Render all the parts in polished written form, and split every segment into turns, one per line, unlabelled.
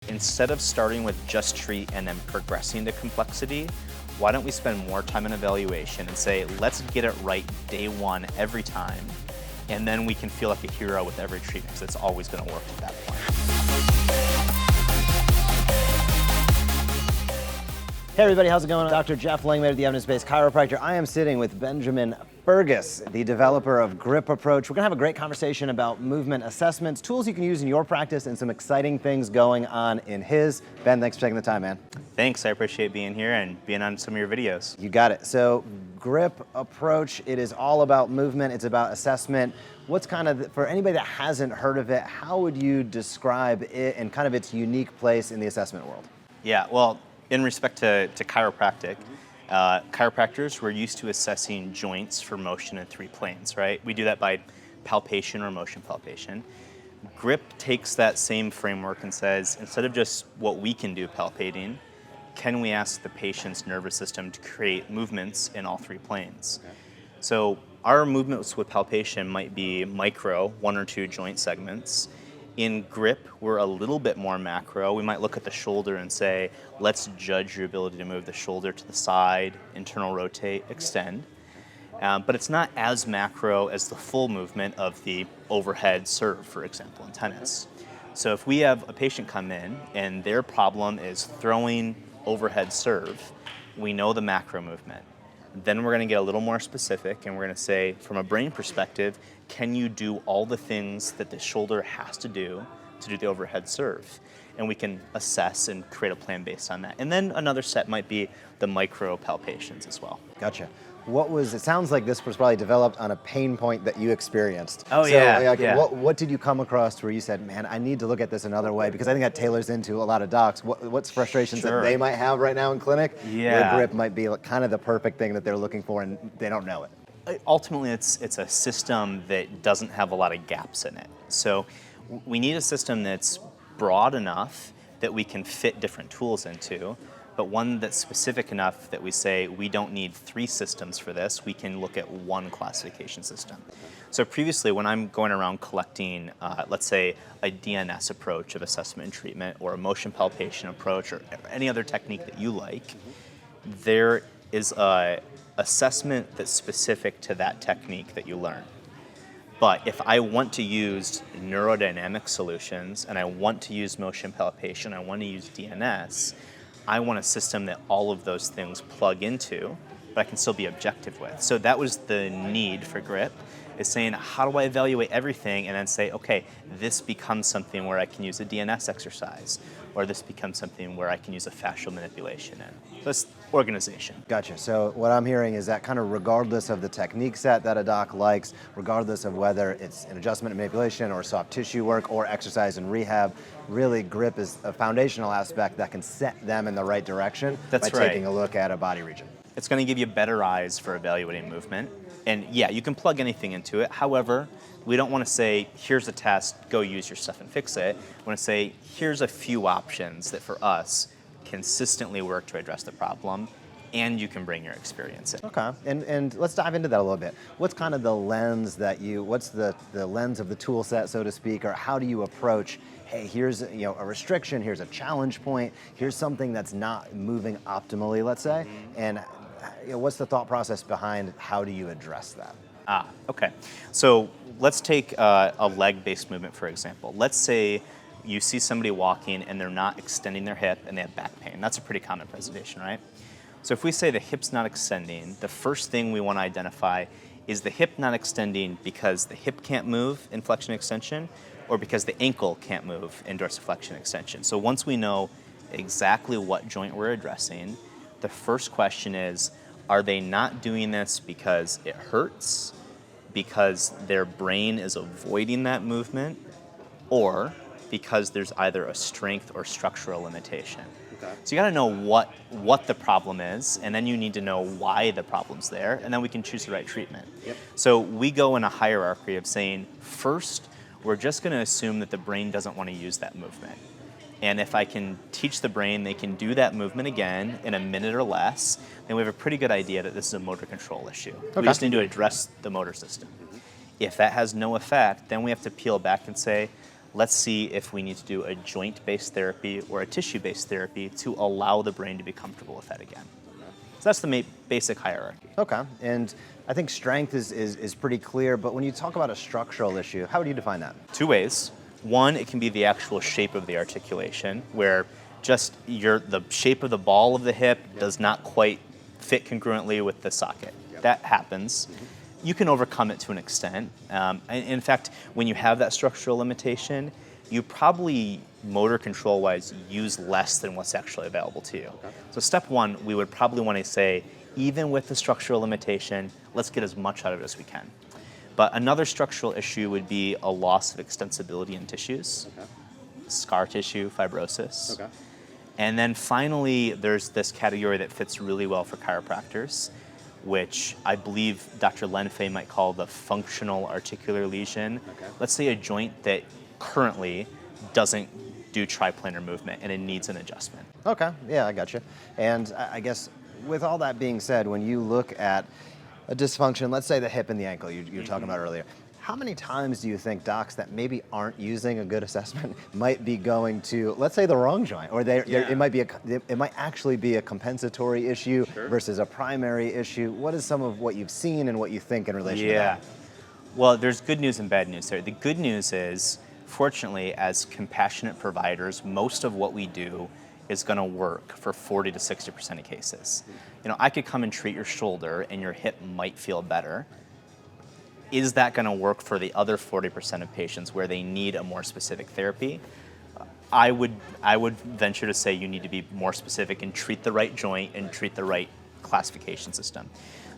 Instead of starting with just treat and then progressing to complexity, why don't we spend more time in evaluation and say, let's get it right day one every time, and then we can feel like a hero with every treatment, because it's always going to work at that point.
Hey everybody, how's it going? Dr. Jeff Langmaid of the Evidence Based Chiropractor. I am sitting with Benjamin Fergus, the developer of Grip Approach. We're gonna have a great conversation about movement assessments, tools you can use in your practice, and some exciting things going on in his. Ben, thanks for taking the time, man.
Thanks, I appreciate being here and being on some of your videos.
You got it. So Grip Approach, it is all about movement, it's about assessment. What's kind of, for anybody that hasn't heard of it, how would you describe it and kind of its unique place in the assessment world?
Yeah, well, in respect to chiropractic, chiropractors, we're used to assessing joints for motion in 3 planes, right? We do that by palpation or motion palpation. Grip takes that same framework and says, instead of just what we can do palpating, can we ask the patient's nervous system to create movements in all 3 planes? Okay. So our movements with palpation might be micro, 1 or 2 joint segments. In Grip, we're a little bit more macro. We might look at the shoulder and say, let's judge your ability to move the shoulder to the side, internal rotate, extend. But it's not as macro as the full movement of the overhead serve, for example, in tennis. So if we have a patient come in and their problem is throwing overhead serve, we know the macro movement. Then we're going to get a little more specific and we're going to say, from a brain perspective, can you do all the things that the shoulder has to do the overhead serve? And we can assess and create a plan based on that. And then another set might be the micro palpations as well.
Gotcha. It sounds like this was probably developed on a pain point that you experienced.
Oh,
so,
yeah.
What did you come across where you said, man, I need to look at this another way? Because I think that tailors into a lot of docs. What's frustrations that they might have right now in clinic?
Yeah.
Where Grip might be kind of the perfect thing that they're looking for and they don't know it.
Ultimately, it's a system that doesn't have a lot of gaps in it. So we need a system that's broad enough that we can fit different tools into, but one that's specific enough that we say we don't need 3 systems for this, we can look at 1 classification system. So previously, when I'm going around collecting, let's say, a DNS approach of assessment and treatment, or a motion palpation approach, or any other technique that you like, there is a assessment that's specific to that technique that you learn. But if I want to use neurodynamic solutions, and I want to use motion palpation, I want to use DNS, I want a system that all of those things plug into, but I can still be objective with. So that was the need for Grip, is saying, how do I evaluate everything and then say, okay, this becomes something where I can use a DNS exercise, or this becomes something where I can use a fascial manipulation in. So it's organization.
Gotcha. So what I'm hearing is that kind of regardless of the technique set that a doc likes, regardless of whether it's an adjustment and manipulation or soft tissue work or exercise and rehab, really Grip is a foundational aspect that can set them in the right direction by taking a look at a body region.
It's going to give you better eyes for evaluating movement. And yeah, you can plug anything into it. However, we don't want to say, here's a test, go use your stuff and fix it. We want to say, here's a few options that for us consistently work to address the problem, and you can bring your experience in.
Okay, and let's dive into that a little bit. What's kind of the lens that what's the lens of the tool set, so to speak, or how do you approach, hey, here's a restriction, here's a challenge point, here's something that's not moving optimally, let's say, and what's the thought process behind how do you address that?
Okay. So let's take a leg-based movement, for example. Let's say you see somebody walking and they're not extending their hip and they have back pain. That's a pretty common presentation, right? So if we say the hip's not extending, the first thing we want to identify is the hip not extending because the hip can't move in flexion extension, or because the ankle can't move in dorsiflexion extension. So once we know exactly what joint we're addressing, the first question is, are they not doing this because it hurts, because their brain is avoiding that movement, or because there's either a strength or structural limitation? Okay. So you got to know what the problem is, and then you need to know why the problem's there, and then we can choose the right treatment. Yep. So we go in a hierarchy of saying, first, we're just going to assume that the brain doesn't want to use that movement. And if I can teach the brain they can do that movement again in a minute or less, then we have a pretty good idea that this is a motor control issue. Okay. We just need to address the motor system. If that has no effect, then we have to peel back and say, let's see if we need to do a joint-based therapy or a tissue-based therapy to allow the brain to be comfortable with that again. So that's the basic hierarchy.
Okay, and I think strength is pretty clear, but when you talk about a structural issue, how would you define that?
Two ways. One, it can be the actual shape of the articulation, where just the shape of the ball of the hip does not quite fit congruently with the socket. That happens. You can overcome it to an extent. In fact, when you have that structural limitation, you probably, motor control-wise, use less than what's actually available to you. So step one, we would probably want to say, even with the structural limitation, let's get as much out of it as we can. But another structural issue would be a loss of extensibility in tissues, scar tissue, fibrosis. And then finally, there's this category that fits really well for chiropractors, which I believe Dr. Lenfei might call the functional articular lesion. Let's say a joint that currently doesn't do triplanar movement and it needs an adjustment.
Okay, yeah, I got you. And I guess with all that being said, when you look at a dysfunction, let's say the hip and the ankle you were talking about earlier, how many times do you think docs that maybe aren't using a good assessment might be going to, let's say, the wrong joint, or it might actually be a compensatory issue versus a primary issue? What is some of what you've seen and what you think in relation to that?
Well, there's good news and bad news there. The good news is, fortunately, as compassionate providers, most of what we do is going to work for 40 to 60% of cases. I could come and treat your shoulder and your hip might feel better. Is that going to work for the other 40% of patients where they need a more specific therapy? I would venture to say you need to be more specific and treat the right joint and treat the right classification system.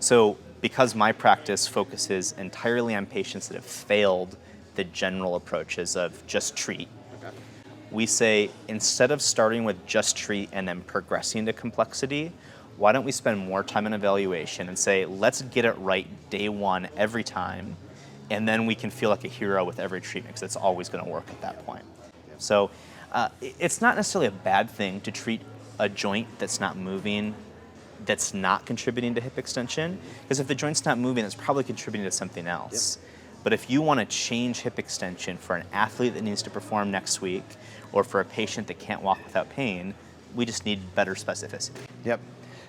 So because my practice focuses entirely on patients that have failed the general approaches of just treat, we say instead of starting with just treat and then progressing to complexity, why don't we spend more time on evaluation and say, let's get it right day one every time, and then we can feel like a hero with every treatment because it's always going to work at that point. So it's not necessarily a bad thing to treat a joint that's not moving, that's not contributing to hip extension, because if the joint's not moving, it's probably contributing to something else. But if you want to change hip extension for an athlete that needs to perform next week, or for a patient that can't walk without pain, we just need better specificity.
Yep.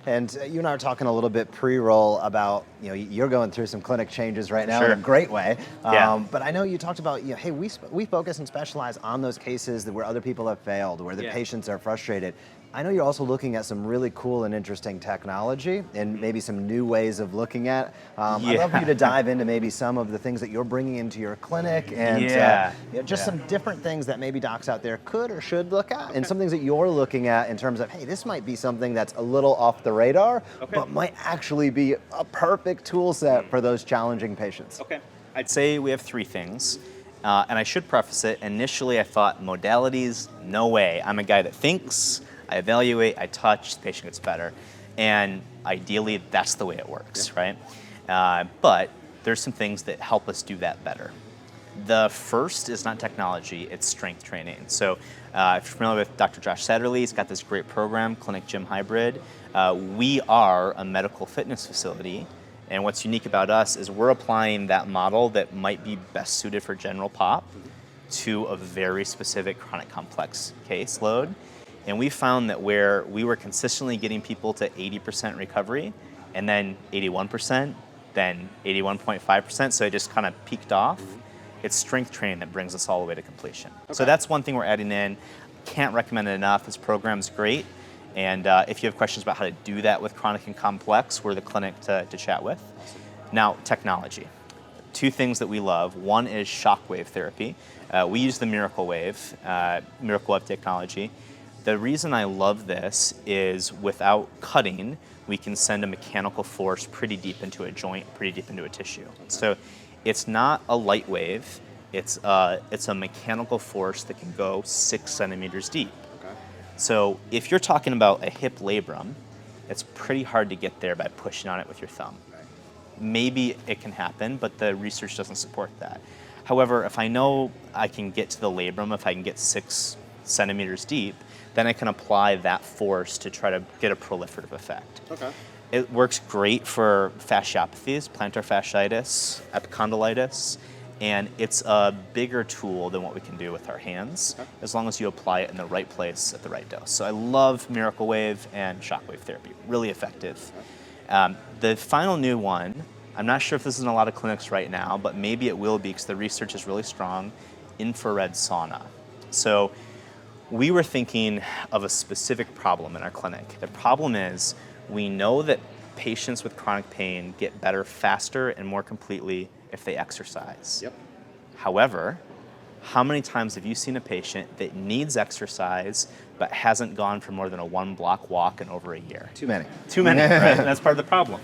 And you and I were talking a little bit pre-roll about, you're going through some clinic changes right now in a great way. But I know you talked about, hey, we focus and specialize on those cases where other people have failed, where the patients are frustrated. I know you're also looking at some really cool and interesting technology and maybe some new ways of looking at. I'd love for you to dive into maybe some of the things that you're bringing into your clinic and just some different things that maybe docs out there could or should look at, and some things that you're looking at in terms of, hey, this might be something that's a little off the radar, but might actually be a perfect tool set for those challenging patients.
I'd say we have three things. And I should preface it, initially I thought modalities, no way. I'm a guy that thinks, I evaluate, I touch, the patient gets better. And ideally, that's the way it works, right? But there's some things that help us do that better. The first is not technology, it's strength training. So if you're familiar with Dr. Josh Satterley, he's got this great program, Clinic Gym Hybrid. We are a medical fitness facility, and what's unique about us is we're applying that model that might be best suited for general pop to a very specific chronic complex caseload. And we found that where we were consistently getting people to 80% recovery, and then 81%, then 81.5%, so it just kind of peaked off. It's strength training that brings us all the way to completion. So that's one thing we're adding in. Can't recommend it enough. This program's great. And if you have questions about how to do that with chronic and complex, we're the clinic to chat with. Now, technology. Two things that we love. One is shockwave therapy. We use the Miracle Wave technology. The reason I love this is without cutting, we can send a mechanical force pretty deep into a joint, pretty deep into a tissue. So it's not a light wave, it's a mechanical force that can go 6 centimeters deep. So if you're talking about a hip labrum, it's pretty hard to get there by pushing on it with your thumb. Maybe it can happen, but the research doesn't support that. However, if I know I can get to the labrum, if I can get 6 centimeters deep, then I can apply that force to try to get a proliferative effect. It works great for fasciopathies, plantar fasciitis, epicondylitis, And it's a bigger tool than what we can do with our hands, as long as you apply it in the right place at the right dose. So I love Miracle Wave and shockwave therapy, really effective. The final new one, I'm not sure if this is in a lot of clinics right now, but maybe it will be because the research is really strong, infrared sauna. So we were thinking of a specific problem in our clinic. The problem is we know that patients with chronic pain get better faster and more completely if they exercise.
Yep.
However, how many times have you seen a patient that needs exercise but hasn't gone for more than a 1-block walk in over a year?
Too many.
Too many, right? And that's part of the problem.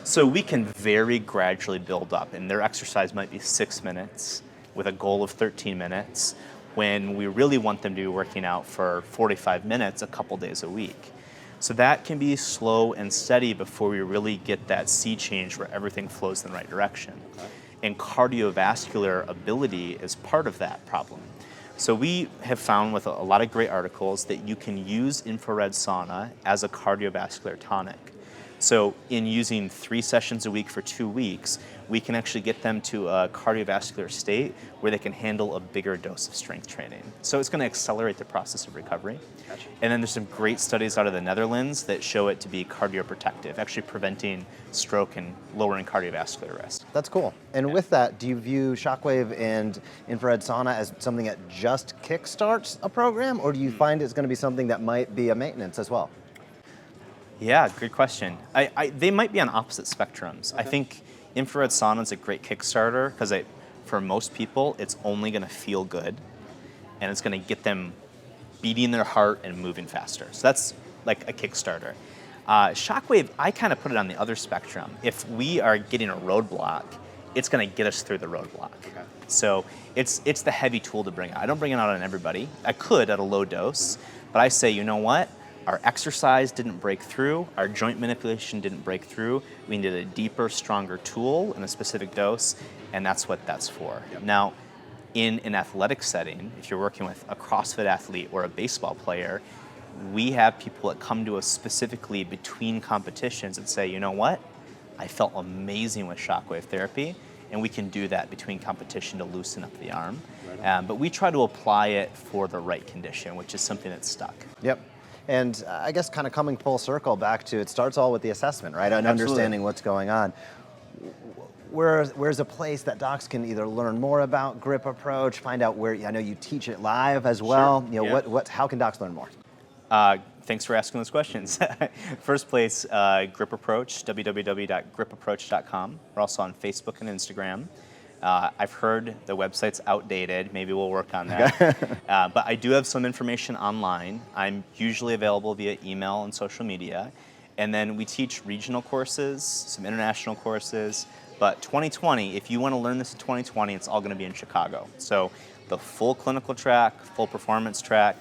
So we can very gradually build up, and their exercise might be 6 minutes with a goal of 13 minutes, when we really want them to be working out for 45 minutes a couple days a week. So that can be slow and steady before we really get that sea change where everything flows in the right direction.
Okay.
And cardiovascular ability is part of that problem. So we have found with a lot of great articles that you can use infrared sauna as a cardiovascular tonic. So in using 3 sessions a week for 2 weeks, we can actually get them to a cardiovascular state where they can handle a bigger dose of strength training. So it's going to accelerate the process of recovery.
Gotcha.
And then there's some great studies out of the Netherlands that show it to be cardioprotective, actually preventing stroke and lowering cardiovascular risk.
That's cool. And with that, do you view shockwave and infrared sauna as something that just kickstarts a program, or do you find it's going to be something that might be a maintenance as well?
Yeah, great question. They might be on opposite spectrums.
Okay.
I think infrared sauna is a great Kickstarter because for most people, it's only going to feel good, and it's going to get them beating their heart and moving faster. So that's like a Kickstarter. Shockwave, I kind of put it on the other spectrum. If we are getting a roadblock, it's going to get us through the roadblock.
Okay.
So it's the heavy tool to bring out. I don't bring it out on everybody. I could at a low dose, but I say, you know what? Our exercise didn't break through, our joint manipulation didn't break through. We needed a deeper, stronger tool in a specific dose, and that's what that's for.
Yep.
Now, in an athletic setting, if you're working with a CrossFit athlete or a baseball player, we have people that come to us specifically between competitions and say, you know what? I felt amazing with shockwave therapy, and we can do that between competition to loosen up the arm. But we try to apply it for the right condition, which is something that's stuck.
Yep. And I guess kind of coming full circle back to, it starts all with the assessment, right? And
Absolutely.
Understanding what's going on. Where's a place that docs can either learn more about grip approach, find out where, I know you teach it live as well.
Sure.
You know,
Yeah.
how can docs learn more?
Thanks for asking those questions. First place, Grip Approach, www.gripapproach.com. We're also on Facebook and Instagram. I've heard the website's outdated. Maybe we'll work on that. But I do have some information online. I'm usually available via email and social media. And then we teach regional courses, some international courses. But 2020, if you want to learn this in 2020, it's all going to be in Chicago. So the full clinical track, full performance track,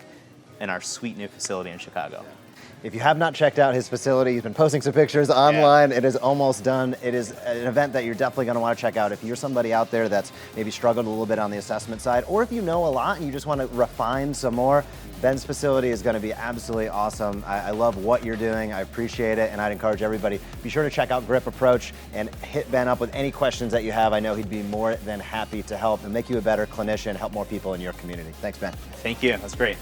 in our sweet new facility in Chicago.
If you have not checked out his facility, he's been posting some pictures online. Yeah. It is almost done. It is an event that you're definitely going to want to check out. If you're somebody out there that's maybe struggled a little bit on the assessment side, or if you know a lot and you just want to refine some more, Ben's facility is going to be absolutely awesome. I love what you're doing. I appreciate it, and I'd encourage everybody, be sure to check out Grip Approach and hit Ben up with any questions that you have. I know he'd be more than happy to help and make you a better clinician, help more people in your community. Thanks, Ben.
Thank you. That's great.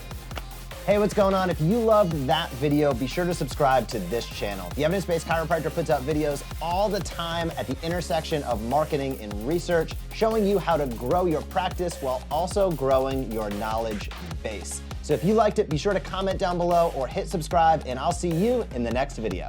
Hey, what's going on? If you loved that video, be sure to subscribe to this channel. The Evidence Based Chiropractor puts out videos all the time at the intersection of marketing and research, showing you how to grow your practice while also growing your knowledge base. So if you liked it, be sure to comment down below or hit subscribe, and I'll see you in the next video.